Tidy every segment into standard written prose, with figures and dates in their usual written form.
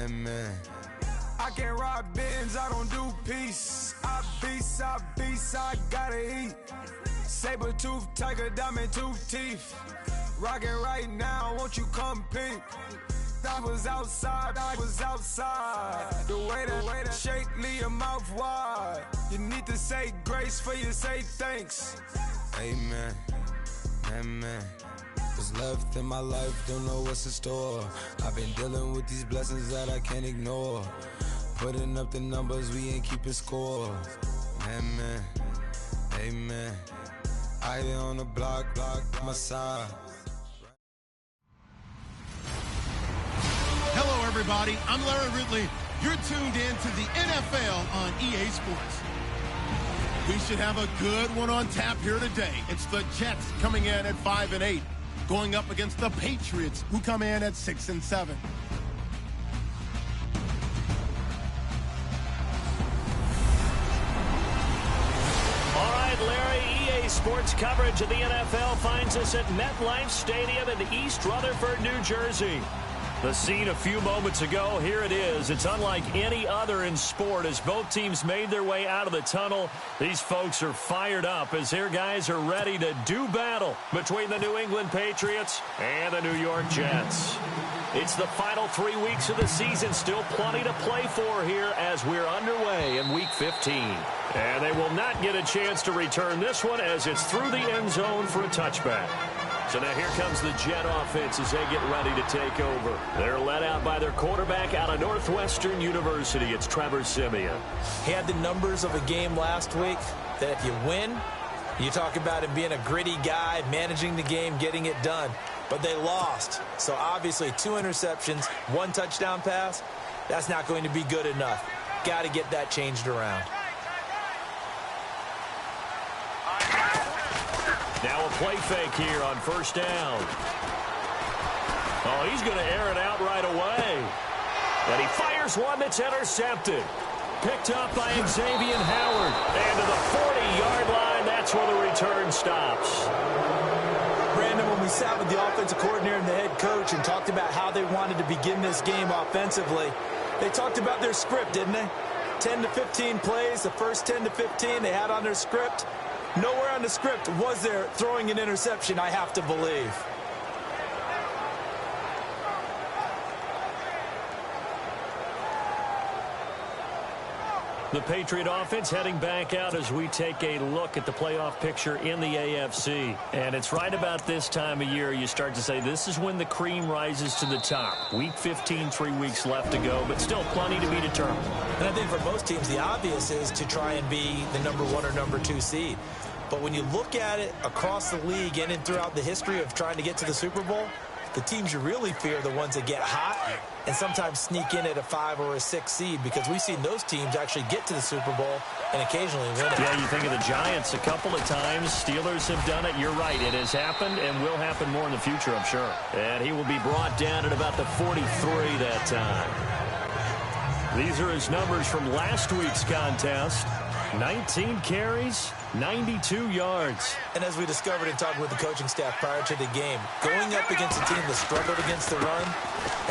Amen. I can't ride Benz, I don't do peace. I beast, I gotta eat. Saber tooth, tiger, diamond tooth teeth. Rockin' right now, won't you come peep? I was outside. The way that shake, leave your mouth wide. You need to say grace for you say thanks. Amen, amen. What's left in my life, don't know what's in store. I've been dealing with these blessings that I can't ignore. Putting up the numbers, we ain't keeping score. Amen, amen. I been on the block, my side. Hello, everybody. I'm Larry Ridley. You're tuned in to the NFL on EA Sports. We should have a good one on tap here today. It's the Jets coming in at 5-8, going up against the Patriots, who come in at 6-7. All right, Larry, EA Sports coverage of the NFL finds us at MetLife Stadium in East Rutherford, New Jersey. The scene a few moments ago, here it is. It's unlike any other in sport as both teams made their way out of the tunnel. These folks are fired up as their guys are ready to do battle between the New England Patriots and the New York Jets. It's the final 3 weeks of the season, still plenty to play for here as we're underway in Week 15. And they will not get a chance to return this one as it's through the end zone for a touchback. So now here comes the Jet offense as they get ready to take over. They're led out by their quarterback out of Northwestern University. It's Trevor Siemian. He had the numbers of a game last week that if you win, you talk about him being a gritty guy, managing the game, getting it done. But they lost. So obviously 2 interceptions, 1 touchdown pass, that's not going to be good enough. Got to get that changed around. Now a play fake here on first down. Oh, he's going to air it out right away. And he fires one that's intercepted. Picked up by Xavier Howard. And to the 40-yard line, that's where the return stops. Brandon, when we sat with the offensive coordinator and the head coach and talked about how they wanted to begin this game offensively, they talked about their script, didn't they? 10 to 15 plays, the first 10 to 15 they had on their script. Nowhere on the script was there throwing an interception, I have to believe. The Patriot offense heading back out as we take a look at the playoff picture in the AFC. And it's right about this time of year you start to say this is when the cream rises to the top. Week 15, 3 weeks left to go, but still plenty to be determined. And I think for most teams, the obvious is to try and be the number 1 or number 2 seed. But when you look at it across the league and throughout the history of trying to get to the Super Bowl, the teams you really fear are the ones that get hot and sometimes sneak in at a 5 or a 6 seed, because we've seen those teams actually get to the Super Bowl and occasionally win it. Yeah, you think of the Giants a couple of times. Steelers have done it. You're right. It has happened and will happen more in the future, I'm sure. And he will be brought down at about the 43 that time. These are his numbers from last week's contest. 19 carries, 92 yards. And as we discovered in talking with the coaching staff prior to the game, going up against a team that struggled against the run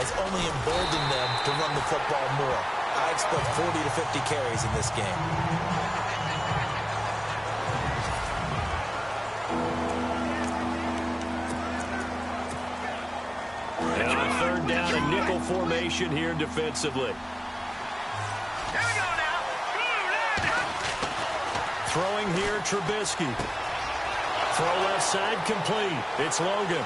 has only emboldened them to run the football more. I expect 40 to 50 carries in this game. And on third down, a nickel formation here defensively. Throwing here, Trubisky. Throw left side, complete. It's Logan.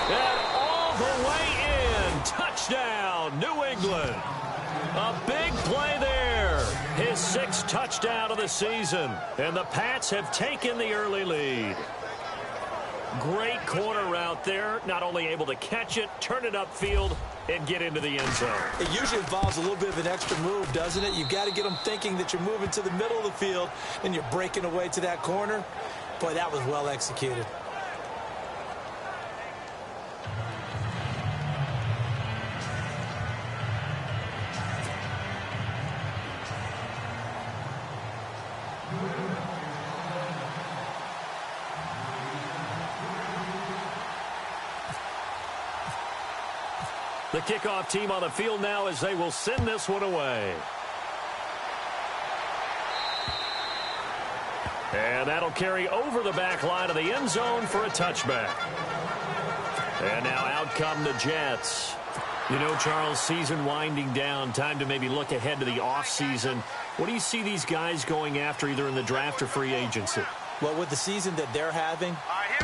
And all the way in. Touchdown, New England. A big play there. His 6th touchdown of the season. And the Pats have taken the early lead. Great corner route there. Not only able to catch it, turn it upfield, and get into the end zone. It usually involves a little bit of an extra move, doesn't it? You've got to get them thinking that you're moving to the middle of the field and you're breaking away to that corner. Boy, that was well executed. The kickoff team on the field now as they will send this one away. And that'll carry over the back line of the end zone for a touchback. And now out come the Jets. You know, Charles, season winding down, time to maybe look ahead to the offseason. What do you see these guys going after either in the draft or free agency? Well, with the season that they're having,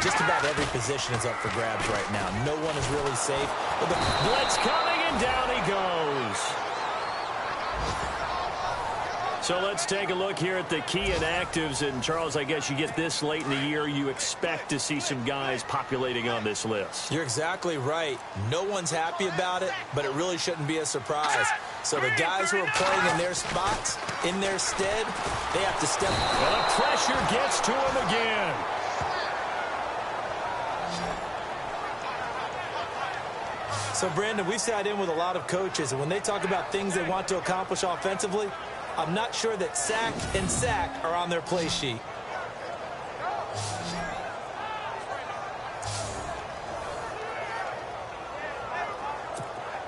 just about every position is up for grabs right now. No one is really safe. But the blitz coming, and down he goes. So let's take a look here at the key inactives. And, Charles, I guess you get this late in the year, you expect to see some guys populating on this list. You're exactly right. No one's happy about it, but it really shouldn't be a surprise. So the guys who are playing in their spots, in their stead, they have to step up. Well, the pressure gets to him again. So, Brandon, we've sat in with a lot of coaches, and when they talk about things they want to accomplish offensively, I'm not sure that sack and sack are on their play sheet.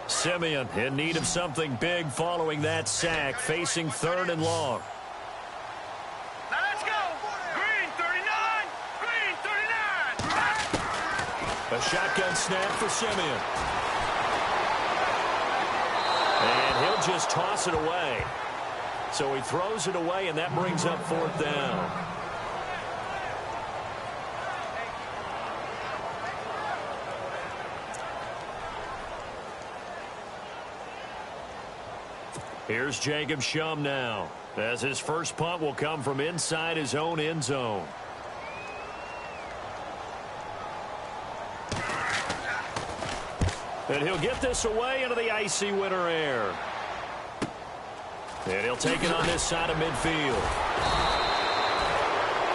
Simeon in need of something big following that sack, facing 3rd and long. Now let's go. Green 39. Green 39. A shotgun snap for Simeon. And he'll just toss it away. So he throws it away, and that brings up 4th down. Here's Jacob Shum now, as his first punt will come from inside his own end zone. And he'll get this away into the icy winter air. And he'll take it on this side of midfield.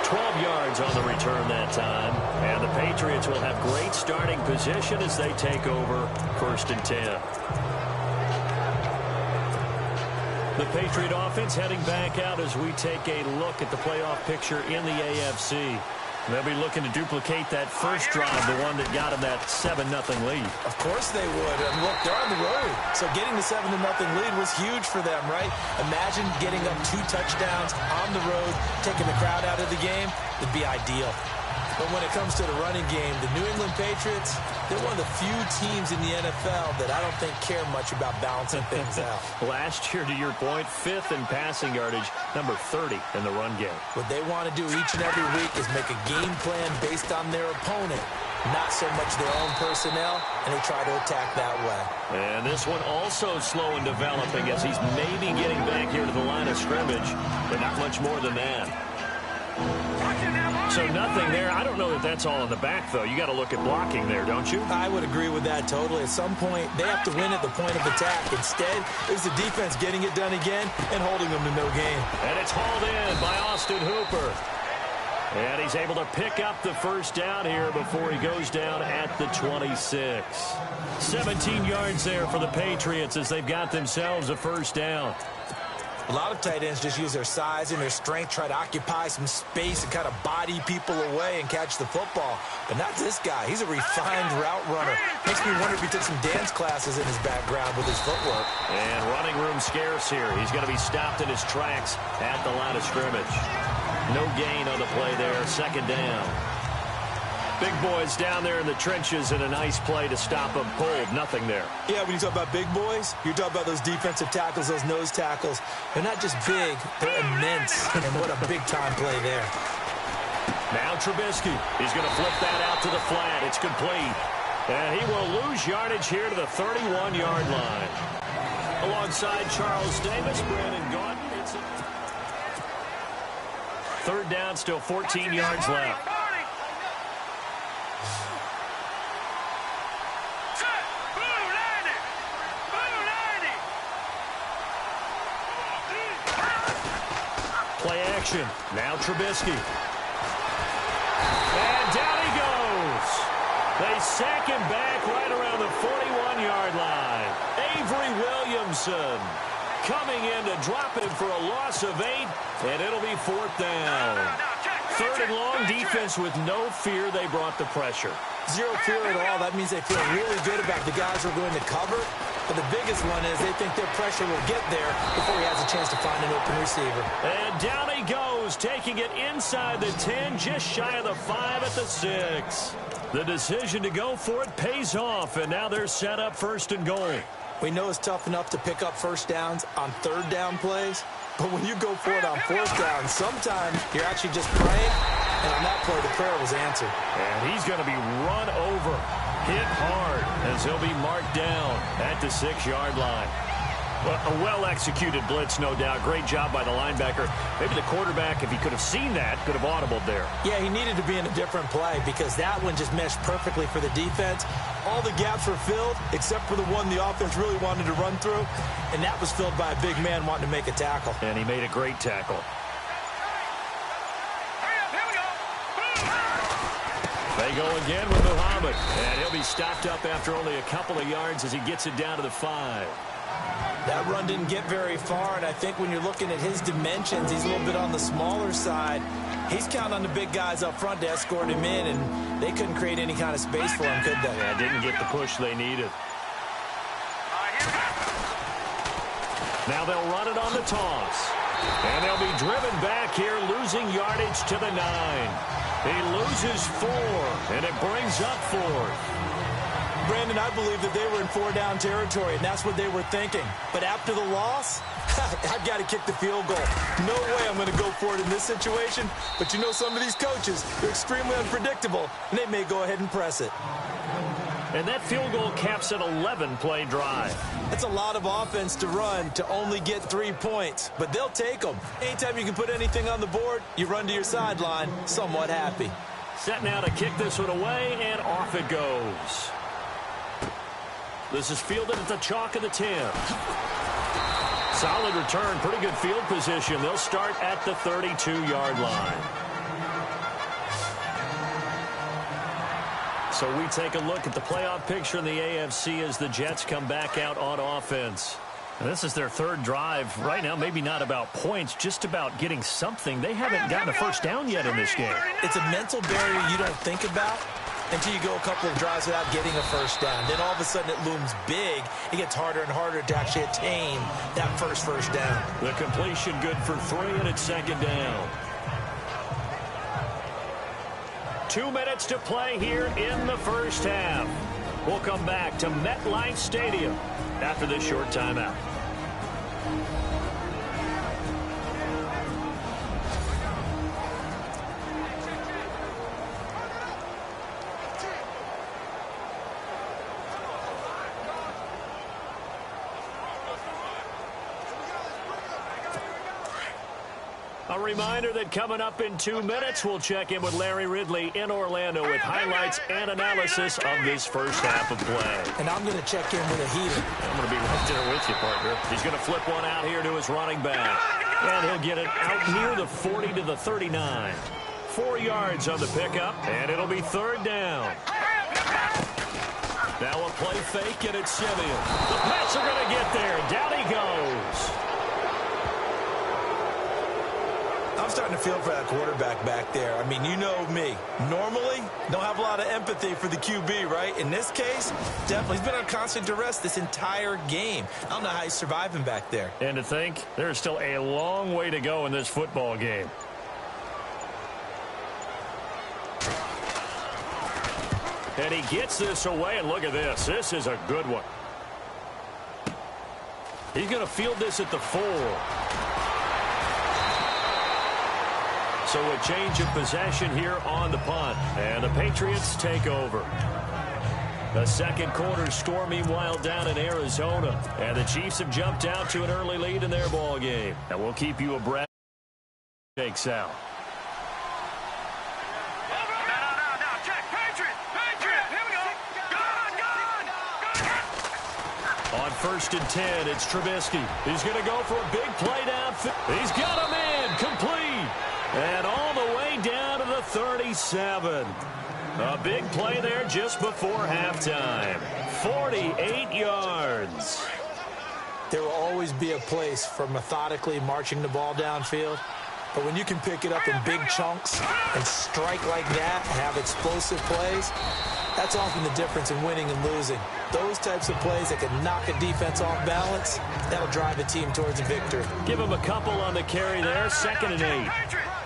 12 yards on the return that time. And the Patriots will have great starting position as they take over 1st and 10. The Patriot offense heading back out as we take a look at the playoff picture in the AFC. They'll be looking to duplicate that first drive, the one that got them that 7-0 lead. Of course they would. And look, they're on the road. So getting the 7-0 lead was huge for them, right? Imagine getting up 2 touchdowns on the road, taking the crowd out of the game. It'd be ideal. But when it comes to the running game, the New England Patriots, they're one of the few teams in the NFL that I don't think care much about balancing things out. Last year, to your point, 5th in passing yardage, number 30 in the run game. What they want to do each and every week is make a game plan based on their opponent, not so much their own personnel, and they try to attack that way. And this one also slow in developing as he's maybe getting back here to the line of scrimmage, but not much more than that. So nothing there. I don't know that that's all in the back, though. You got to look at blocking there, don't you? I would agree with that totally. At some point, they have to win at the point of attack. Instead, it was the defense getting it done again and holding them to no gain. And it's hauled in by Austin Hooper. And he's able to pick up the first down here before he goes down at the 26. 17 yards there for the Patriots as they've got themselves a first down. A lot of tight ends just use their size and their strength, try to occupy some space and kind of body people away and catch the football. But not this guy. He's a refined route runner. Makes me wonder if he took some dance classes in his background with his footwork. And running room scarce here. He's going to be stopped in his tracks at the line of scrimmage. No gain on the play there. 2nd down. Big boys down there in the trenches in a nice play to stop them cold. Nothing there. Yeah, when you talk about big boys, you're talking about those defensive tackles, those nose tackles. They're not just big, they're immense. And what a big-time play there. Now Trubisky. He's going to flip that out to the flat. It's complete. And he will lose yardage here to the 31-yard line. Alongside Charles Davis, Brandon Gaunt. It's a 3rd down, still 14 yards left. Play action. Now Trubisky. And down he goes. They sack him back right around the 41-yard line. Avery Williamson coming in to drop him for a loss of 8, and it'll be 4th down. 3rd and long, defense with no fear. They brought the pressure. Zero fear at all. That means they feel really good about the guys who are going to cover. But the biggest one is they think their pressure will get there before he has a chance to find an open receiver. And down he goes, taking it inside the 10, just shy of the 5 at the 6. The decision to go for it pays off, and now they're set up 1st and goal. We know it's tough enough to pick up first downs on 3rd down plays, but when you go for it on 4th down, sometimes you're actually just praying, and on that play, the prayer was answered. And he's going to be run over, hit hard, as he'll be marked down at the 6-yard line. Well, a well-executed blitz, no doubt. Great job by the linebacker. Maybe the quarterback, if he could have seen that, could have audibled there. Yeah, he needed to be in a different play because that one just meshed perfectly for the defense. All the gaps were filled except for the one the offense really wanted to run through, and that was filled by a big man wanting to make a tackle. And he made a great tackle. They go again with Muhammad, and he'll be stopped up after only a couple of yards as he gets it down to the 5. That run didn't get very far, and I think when you're looking at his dimensions, he's a little bit on the smaller side. He's counting on the big guys up front to escort him in, and they couldn't create any kind of space for him, could they? Yeah, didn't get the push they needed. Now they'll run it on the toss. And they'll be driven back here, losing yardage to the 9. He loses 4, and it brings up 4th. Brandon, I believe that they were in 4-down territory, and that's what they were thinking. But after the loss, I've got to kick the field goal. No way I'm going to go for it in this situation. But you know some of these coaches, they're extremely unpredictable, and they may go ahead and press it. And that field goal caps an 11-play drive. That's a lot of offense to run to only get 3 points, but they'll take them. Anytime you can put anything on the board, you run to your sideline somewhat happy. Set now to kick this one away, and off it goes. This is fielded at the chalk of the 10. Solid return, pretty good field position. They'll start at the 32-yard line. So we take a look at the playoff picture in the AFC as the Jets come back out on offense. And this is their 3rd drive. Right now, maybe not about points, just about getting something. They haven't gotten a first down yet in this game. It's a mental barrier you don't think about until you go a couple of drives without getting a first down. Then all of a sudden it looms big. It gets harder and harder to actually attain that first down. The completion good for 3, and it's 2nd down. 2 minutes to play here in the first half. We'll come back to MetLife Stadium after this short timeout. A reminder that coming up in 2 minutes, we'll check in with Larry Ridley in Orlando with highlights and analysis of this first half of play. And I'm going to check in with a heater. I'm going to be right there with you, partner. He's going to flip one out here to his running back. And he'll get it out near the 40 to the 39. 4 yards on the pickup, and it'll be 3rd down. Now a play fake, and it's Simeon. The Pats are going to get there. Down he goes. I'm starting to feel for that quarterback back there. I mean, you know me. Normally, don't have a lot of empathy for the QB, right? In this case, definitely. He's been on constant duress this entire game. I don't know how he's surviving back there. And to think, there's still a long way to go in this football game. And he gets this away, and look at this. This is a good one. He's going to field this at the 4. So a change of possession here on the punt. And the Patriots take over. The second quarter score, meanwhile, down in Arizona. And the Chiefs have jumped out to an early lead in their ball game. And we'll keep you abreast. Takes out. On 1st and 10, it's Trubisky. He's going to go for a big play downfield. He's got him in. Complete. And all the way down to the 37. A big play there just before halftime. 48 yards. There will always be a place for methodically marching the ball downfield. But when you can pick it up in big chunks and strike like that, have explosive plays, that's often the difference in winning and losing. Those types of plays that can knock a defense off balance, that'll drive a team towards a victory. Give him a couple on the carry there, 2nd and 8.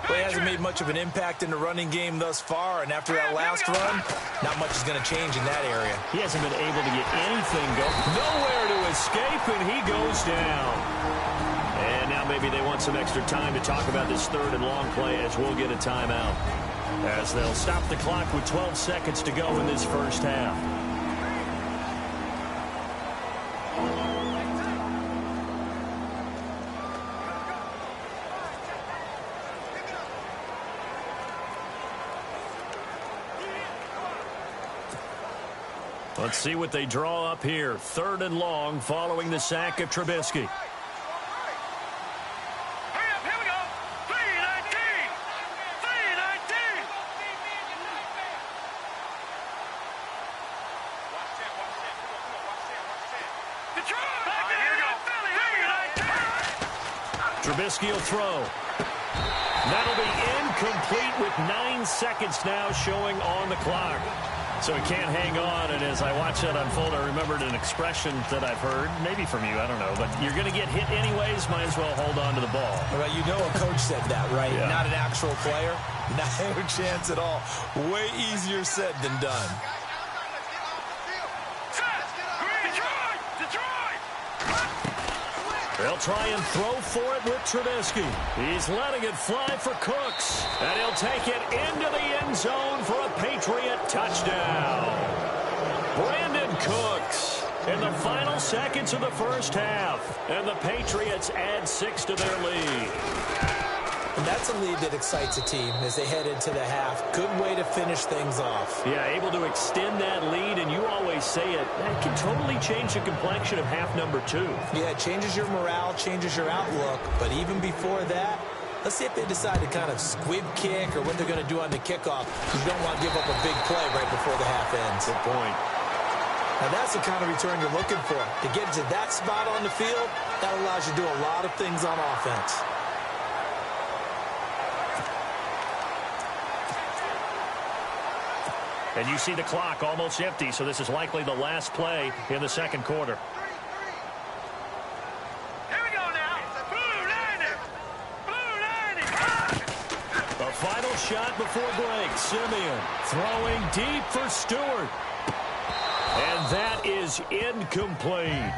Well, he hasn't made much of an impact in the running game thus far, and after that last run, not much is going to change in that area. He hasn't been able to get anything going. Nowhere to escape, and he goes down. And now maybe they want some extra time to talk about this 3rd and long play as we'll get a timeout. As they'll stop the clock with 12 seconds to go in this first half. Let's see what they draw up here. 3rd and long following the sack of Trubisky. Trubisky will throw. That'll be incomplete with 9 seconds now showing on the clock. So he can't hang on, and as I watch that unfold, I remembered an expression that I've heard, maybe from you, I don't know, but you're going to get hit anyways, might as well hold on to the ball. Well, you know a coach said that, right? Yeah. Not an actual player. Not a chance at all. Way easier said than done. They'll try and throw for it with Trubisky. He's letting it fly for Cooks. And he'll take it into the end zone for a Patriot touchdown. Brandon Cooks in the final seconds of the first half. And the Patriots add 6 to their lead. And that's a lead that excites a team as they head into the half. Good way to finish things off. Yeah, able to extend that lead, and you always say it, that can totally change the complexion of half number 2. Yeah, it changes your morale, changes your outlook. But even before that, let's see if they decide to kind of squib kick or what they're going to do on the kickoff. You don't want to give up a big play right before the half ends. Good point. Now that's the kind of return you're looking for. To get to that spot on the field, that allows you to do a lot of things on offense. And you see the clock almost empty, so this is likely the last play in the second quarter. Here we go now. Blue 90. Blue 90. A final shot before break. Simeon throwing deep for Stewart. And that is incomplete.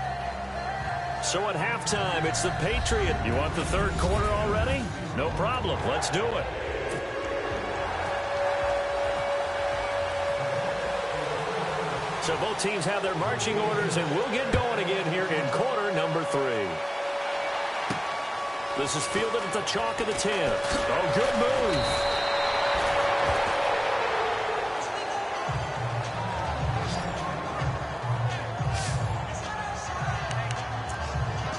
So at halftime, it's the Patriot. You want the third quarter already? No problem. Let's do it. So both teams have their marching orders, and we'll get going again here in quarter number 3. This is fielded at the chalk of the 10. Oh, good move.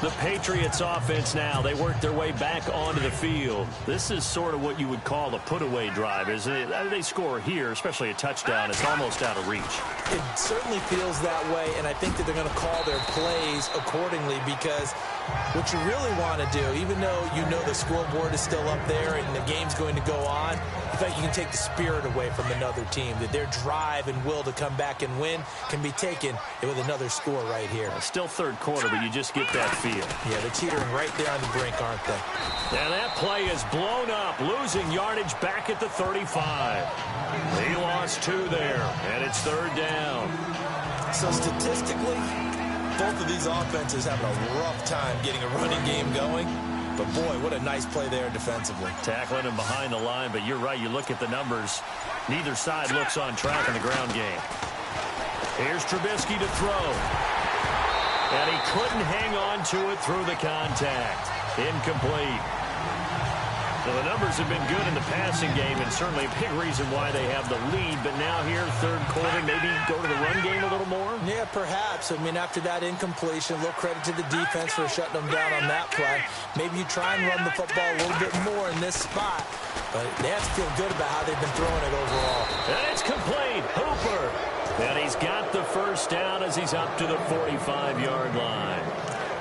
The Patriots offense now, they work their way back onto the field. This is sort of what you would call a put-away drive, isn't it? They score here, especially a touchdown. It's almost out of reach. It certainly feels that way, and I think that they're going to call their plays accordingly because what you really want to do, even though you know the scoreboard is still up there and the game's going to go on, in fact, you can take the spirit away from another team, that their drive and will to come back and win can be taken with another score right here. Still third quarter, but you just get that feel. Yeah, they're teetering right there on the brink, aren't they? And that play is blown up, losing yardage back at the 35. He lost 2 there, and it's third down. So statistically, both of these offenses having a rough time getting a running game going. But, boy, what a nice play there defensively. Tackling him behind the line, but you're right. You look at the numbers. Neither side looks on track in the ground game. Here's Trubisky to throw. And he couldn't hang on to it through the contact. Incomplete. So the numbers have been good in the passing game, and certainly a big reason why they have the lead. But now here, third quarter, maybe go to the run game a little more? Yeah, perhaps. I mean, after that incompletion, a little credit to the defense for shutting them down on that play. Maybe you try and run the football a little bit more in this spot. But they have to feel good about how they've been throwing it overall. And it's complete. Hooper. And he's got the first down as he's up to the 45-yard line.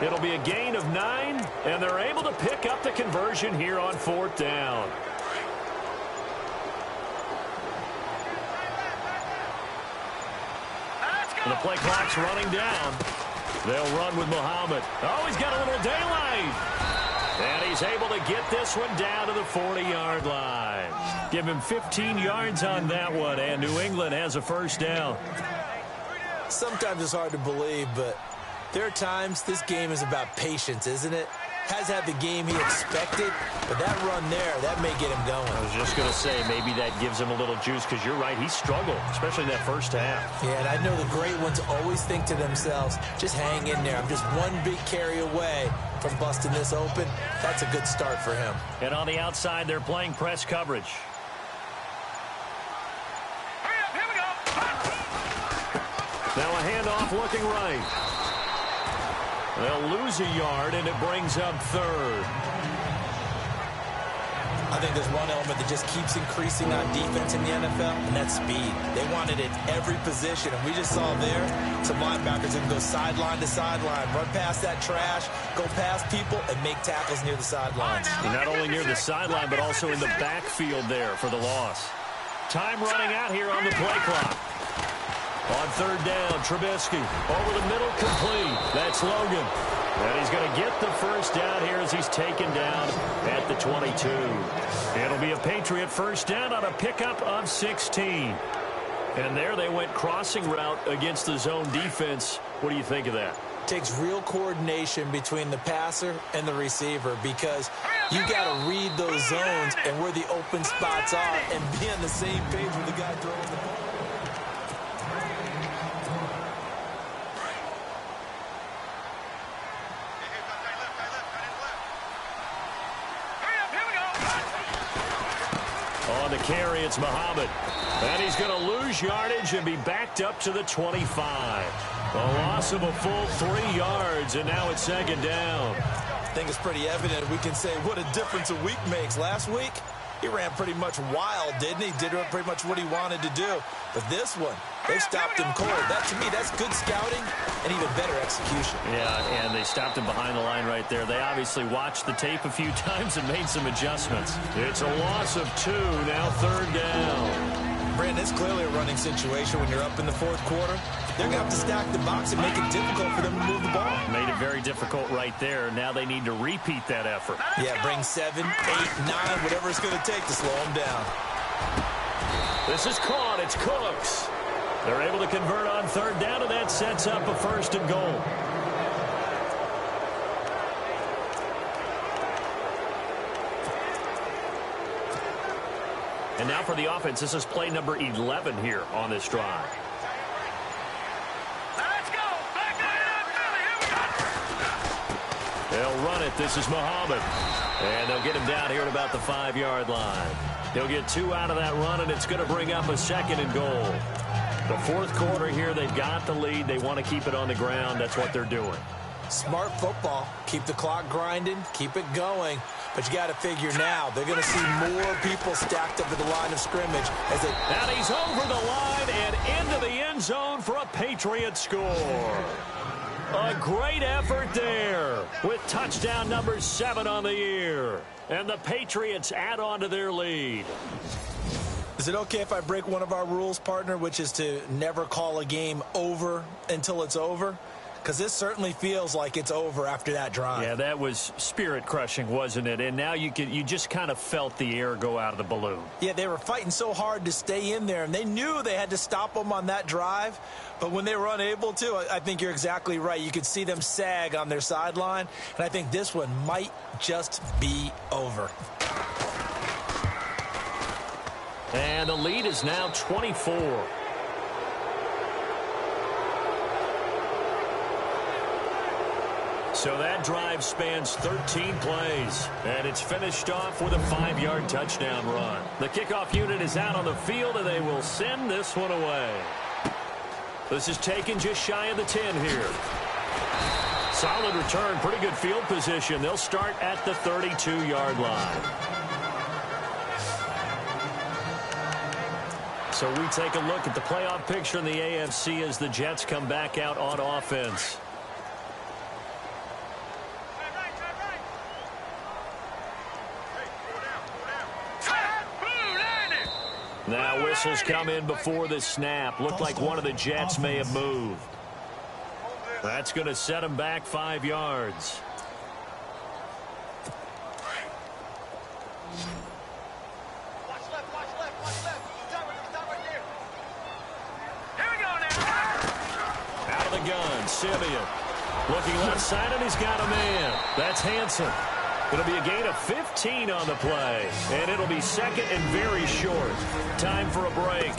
It'll be a gain of 9, and they're able to pick up the conversion here on 4th down. And the play clock's running down. They'll run with Muhammad. Oh, he's got a little daylight. And he's able to get this one down to the 40-yard line. Give him 15 yards on that one, and New England has a first down. Sometimes it's hard to believe, but there are times this game is about patience, isn't it? Has had the game he expected, but that run there, that may get him going. I was just going to say, maybe that gives him a little juice, because you're right, he struggled, especially in that first half. Yeah, and I know the great ones always think to themselves, just hang in there. I'm just one big carry away from busting this open. That's a good start for him. And on the outside, they're playing press coverage. Hurry up, here we go. Now a handoff looking right. They'll lose a yard, and it brings up 3rd. I think there's one element that just keeps increasing on defense in the NFL, and that's speed. They want it at every position, and we just saw there some linebackers that can go sideline to sideline, run past that trash, go past people, and make tackles near the sidelines. And not only near the sideline, but also in the backfield there for the loss. Time running out here on the play clock. On 3rd down, Trubisky over the middle, complete. That's Logan. And he's going to get the first down here as he's taken down at the 22. It'll be a Patriot first down on a pickup of 16. And there they went crossing route against the zone defense. What do you think of that? Takes real coordination between the passer and the receiver, because you got to read those zones and where the open spots are and be on the same page with the guy throwing the ball. On the carry, it's Muhammad. And he's going to lose yardage and be backed up to the 25. A loss of a full 3 yards, and now it's 2nd down. I think it's pretty evident. We can say what a difference a week makes. Last week, he ran pretty much wild, didn't he? Did pretty much what he wanted to do. But this one, they've stopped him cold. That, to me, that's good scouting and even better execution. Yeah, and they stopped him behind the line right there. They obviously watched the tape a few times and made some adjustments. It's a loss of 2, now 3rd down. Brandon, it's clearly a running situation when you're up in the 4th quarter. They're going to have to stack the box and make it difficult for them to move the ball. Made it very difficult right there. Now they need to repeat that effort. Yeah, bring 7, 8, 9, whatever it's going to take to slow them down. This is caught. It's Cooks. They're able to convert on 3rd down, and that sets up a 1st and goal. And now for the offense, this is play number 11 here on this drive. Let's go. Back to the Philly. Here we go. They'll run it. This is Muhammad. And they'll get him down here at about the 5-yard line. He'll get 2 out of that run, and it's going to bring up a 2nd and goal. The 4th quarter here, they've got the lead. They want to keep it on the ground. That's what they're doing. Smart football. Keep the clock grinding. Keep it going. But you got to figure now, they're going to see more people stacked up at the line of scrimmage. And he's over the line and into the end zone for a Patriot score. A great effort there with touchdown number 7 on the year. And the Patriots add on to their lead. Is it okay if I break one of our rules, partner, which is to never call a game over until it's over? Because this certainly feels like it's over after that drive. Yeah, that was spirit-crushing, wasn't it? And now you just kind of felt the air go out of the balloon. Yeah, they were fighting so hard to stay in there, and they knew they had to stop them on that drive. But when they were unable to, I think you're exactly right. You could see them sag on their sideline, and I think this one might just be over. And the lead is now 24. So that drive spans 13 plays, and it's finished off with a 5-yard touchdown run. The kickoff unit is out on the field, and they will send this one away. This is taken just shy of the 10 here. Solid return, pretty good field position. They'll start at the 32-yard line. So we take a look at the playoff picture in the AFC as the Jets come back out on offense. Now whistles come in before the snap. Looked like one of the Jets may have moved. That's going to set him back 5 yards. Out of the gun, Simeon. Looking left side, and he's got a man. That's Hansen. It'll be a gain of 15 on the play, and it'll be second and very short. Time for a break.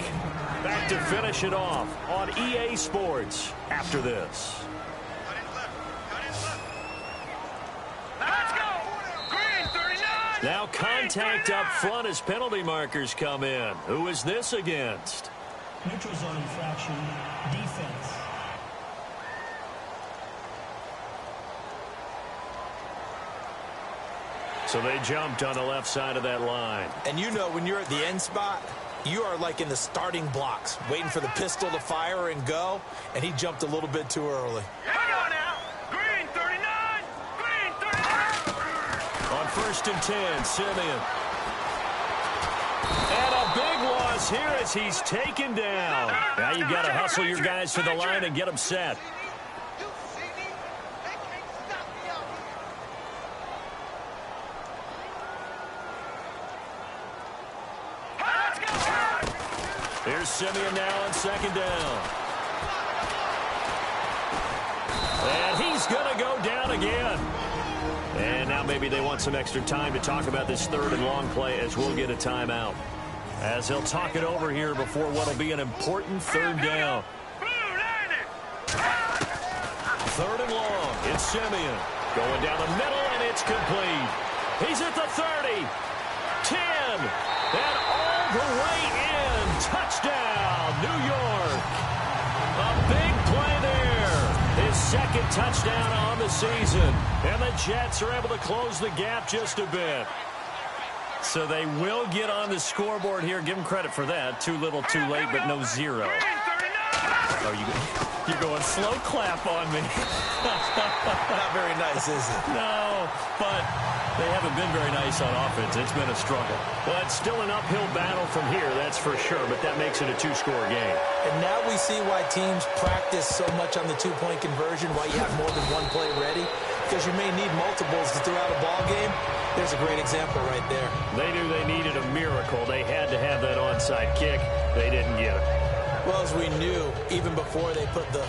Back to finish it off on EA Sports after this. Let's go! Green 39! Now contact up front as penalty markers come in. Who is this against? Neutral zone infraction, defense. So they jumped on the left side of that line. And you know when you're at the end spot, you are like in the starting blocks, waiting for the pistol to fire and go, and he jumped a little bit too early. Hang on now! Green 39! Green 39! On 1st and 10, Simeon. And a big loss here as he's taken down. Now you've got to hustle your guys to the line and get them set. Here's Simeon now on 2nd down. And he's going to go down again. And now maybe they want some extra time to talk about this 3rd and long play as we'll get a timeout. As they'll talk it over here before what will be an important 3rd down. 3rd and long. It's Simeon. Going down the middle, and it's complete. He's at the 30. 10. And all the way in. Touchdown, New York. A big play there. His 2nd touchdown on the season. And the Jets are able to close the gap just a bit. So they will get on the scoreboard here. Give them credit for that. Too little, too late, but no 0. Oh, you're going slow clap on me. Not very nice, is it? No, but they haven't been very nice on offense. It's been a struggle. Well, it's still an uphill battle from here, that's for sure, but that makes it a 2-score game. And now we see why teams practice so much on the 2-point conversion, why you have more than one play ready, because you may need multiples to throw out a ball game. There's a great example right there. They knew they needed a miracle. They had to have that onside kick. They didn't get it. Well, as we knew, even before they put the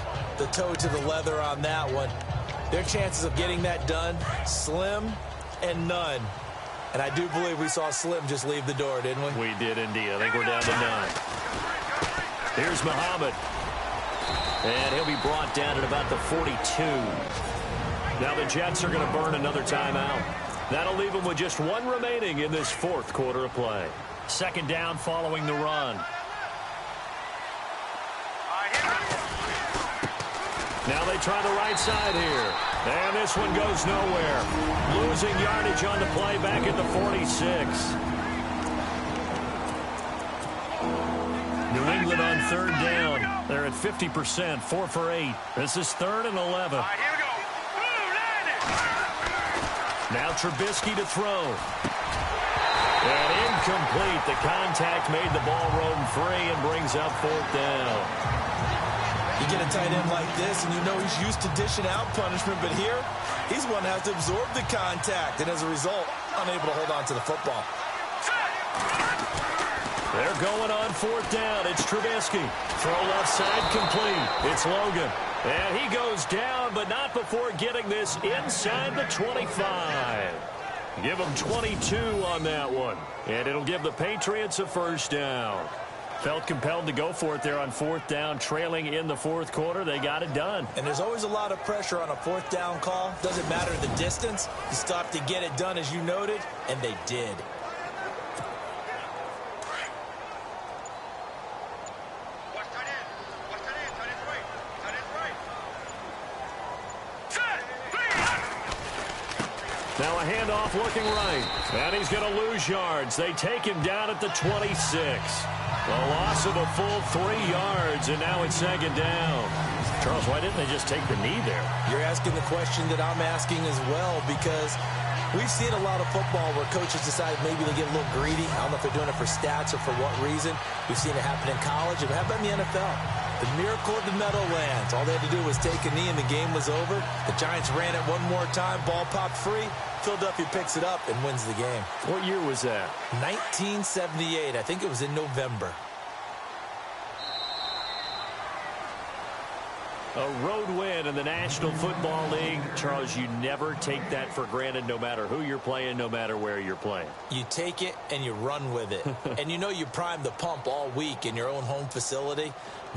toe to the leather on that one, their chances of getting that done, slim and none. And I do believe we saw Slim just leave the door, didn't we? We did indeed. I think we're down to 9. Here's Muhammad. And he'll be brought down at about the 42. Now the Jets are going to burn another timeout. That'll leave them with just 1 remaining in this 4th quarter of play. 2nd down following the run. Now they try the right side here. And this one goes nowhere. Losing yardage on the play back at the 46. New England on 3rd down. They're at 50%, 4 for 8. This is 3rd and 11. Now Trubisky to throw. And incomplete. The contact made the ball roam free and brings up 4th down. You get a tight end like this, and you know he's used to dishing out punishment, but here, he's one that has to absorb the contact, and as a result, unable to hold on to the football. They're going on 4th down. It's Trubisky. Throw left side complete. It's Logan. And he goes down, but not before getting this inside the 25. Give them 22 on that one. And it'll give the Patriots a 1st down. Felt compelled to go for it there on 4th down, trailing in the 4th quarter. They got it done. And there's always a lot of pressure on a 4th down call. Doesn't matter the distance. You stop to get it done, as you noted, and they did. Now a handoff looking right. And he's going to lose yards. They take him down at the 26. A loss of a full 3 yards, and now it's 2nd down. Charles, why didn't they just take the knee there? You're asking the question that I'm asking as well, because We've seen a lot of football where coaches decide maybe they get a little greedy. I don't know if they're doing it for stats or for what reason. We've seen it happen in college. And how about in the NFL? The miracle of the Meadowlands. All they had to do was take a knee and the game was over. The Giants ran it one more time. Ball popped free. Philadelphia picks it up and wins the game. What year was that? 1978. I think it was in November. A road win in the National Football League. Charles, you never take that for granted no matter who you're playing, no matter where you're playing. You take it and you run with it. And you know you primed the pump all week in your own home facility.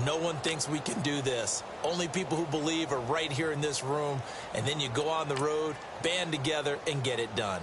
No one thinks we can do this. Only people who believe are right here in this room. And then you go on the road, band together, and get it done.